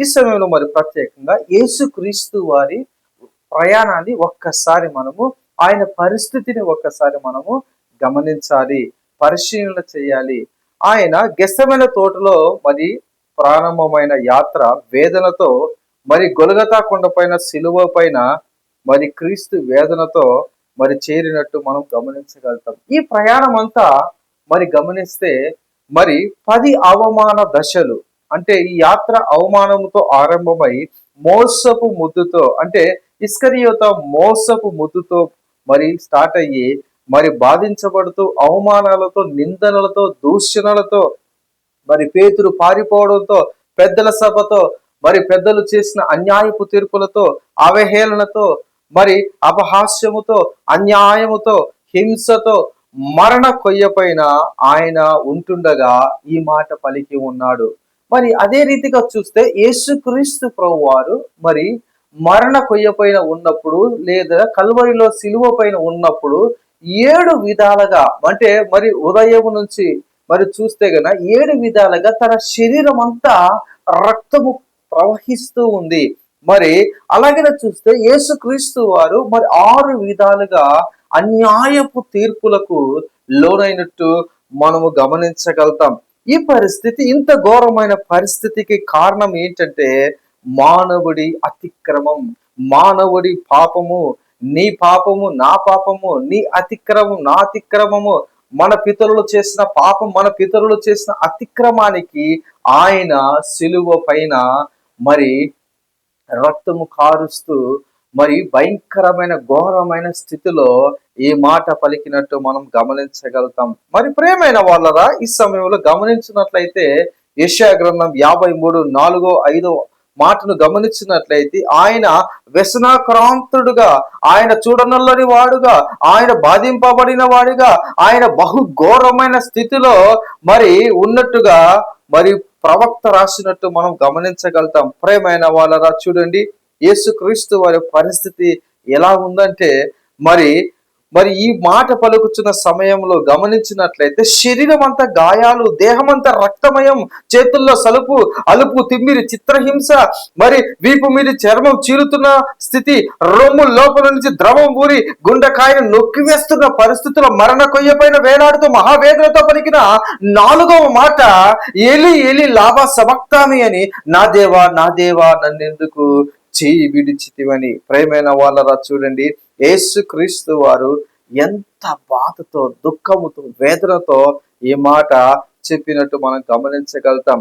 ఈ సమయంలో మరి ప్రత్యేకంగా యేసుక్రీస్తు వారి ప్రయాణాన్ని ఒక్కసారి మనము, ఆయన పరిస్థితిని ఒక్కసారి మనము గమనించాలి, పరిశీలన చేయాలి. ఆయన గెత్సేమనే తోటలో మరి ప్రారంభమైన యాత్ర వేదనతో, మరి గొలగతా కొండపైన సిలువ పైన మరి క్రీస్తు వేదనతో మరి చేరినట్టు మనం గమనించగలుగుతాం. ఈ ప్రయాణం అంతా మరి గమనిస్తే మరి 10 అవమాన దశలు, అంటే ఈ యాత్ర అవమానముతో ఆరంభమై మోసపు ముద్దుతో, అంటే ఇస్కరియోత మోసపు ముద్దుతో మరి స్టార్ట్ అయ్యి మరి బాధించబడుతూ అవమానాలతో, నిందనలతో, దూషణలతో, మరి పేతురు పారిపోవడంతో, పెద్దల సభతో, మరి పెద్దలు చేసిన అన్యాయపు తీర్పులతో, అవహేళనతో, మరి అపహాస్యముతో, అన్యాయముతో, హింసతో, మరణ కొయ్యపైన ఆయన ఉంటుండగా ఈ మాట పలికి ఉన్నాడు. మరి అదే రీతిగా చూస్తే యేసుక్రీస్తు ప్రభువారు మరి మరణ కొయ్యపైన ఉన్నప్పుడు, లేదా కల్వరిలో సిలువ పైన ఉన్నప్పుడు 7 విధాలుగా, అంటే మరి ఉదయం నుంచి మరి చూస్తే గన 7 విధాలుగా తన శరీరం అంతా రక్తము ప్రవహిస్తూ ఉంది. మరి అలాగే చూస్తే యేసుక్రీస్తు వారు మరి 6 విధాలుగా అన్యాయపు తీర్పులకు లోనైనట్టు మనము గమనించగలుగుతాం. ఈ పరిస్థితి, ఇంత ఘోరమైన పరిస్థితికి కారణం ఏంటంటే మానవుడి అతిక్రమం, మానవుడి పాపము. నీ పాపము నా పాపము, నీ అతిక్రమం నా అతిక్రమము, మన పితరులు చేసిన పాపం, మన పితరులు చేసిన అతిక్రమానికి ఆయన సిలువ పైన మరి రక్తము కారుస్తూ మరి భయంకరమైన ఘోరమైన స్థితిలో ఈ మాట పలికినట్టు మనం గమనించగలుగుతాం. మరి ప్రియమైన వాళ్ళరా, ఈ సమయంలో గమనించినట్లయితే యెషయా గ్రంథం 53:4-5 మాటను గమనించినట్లయితే ఆయన వ్యసనాక్రాంతుడుగా, ఆయన చూడనల్లని వాడుగా, ఆయన బాధింపబడిన వాడిగా, ఆయన బహు ఘోరమైన స్థితిలో మరి ఉన్నట్టుగా మరి ప్రవక్త రాసినట్టు మనం గమనించగలుగుతాం. ప్రియమైన వాళ్ళరా, చూడండి యేసుక్రీస్తు వారి పరిస్థితి ఎలా ఉందంటే మరి మరి ఈ మాట పలుకుతున్న సమయంలో గమనించినట్లయితే శరీరం అంతా గాయాలు, దేహం అంతా రక్తమయం, చేతుల్లో సలుపు, అలుపు, తిమ్మిరి, చిత్రహింస, మరి వీపు మీద చర్మం చీలుతున్న స్థితి, రొమ్ము లోపల నుంచి ద్రవం ఊరి గుండెకాయను నొక్కివేస్తున్న పరిస్థితుల్లో మరణ కొయ్యపైన వేలాడుతూ మహావేదనతో పలికిన 4వ మాట ఏలి ఏలి లాభా సబక్తామి అని, నా దేవా నా దేవా నన్నెందుకు చేయి విడిచితివని. ప్రేమైన వాళ్ళరా, చూడండి యేసుక్రీస్తు వారు ఎంత బాధతో, దుఃఖముతో, వేదనతో ఈ మాట చెప్పినట్టు మనం గమనించగలుగుతాం.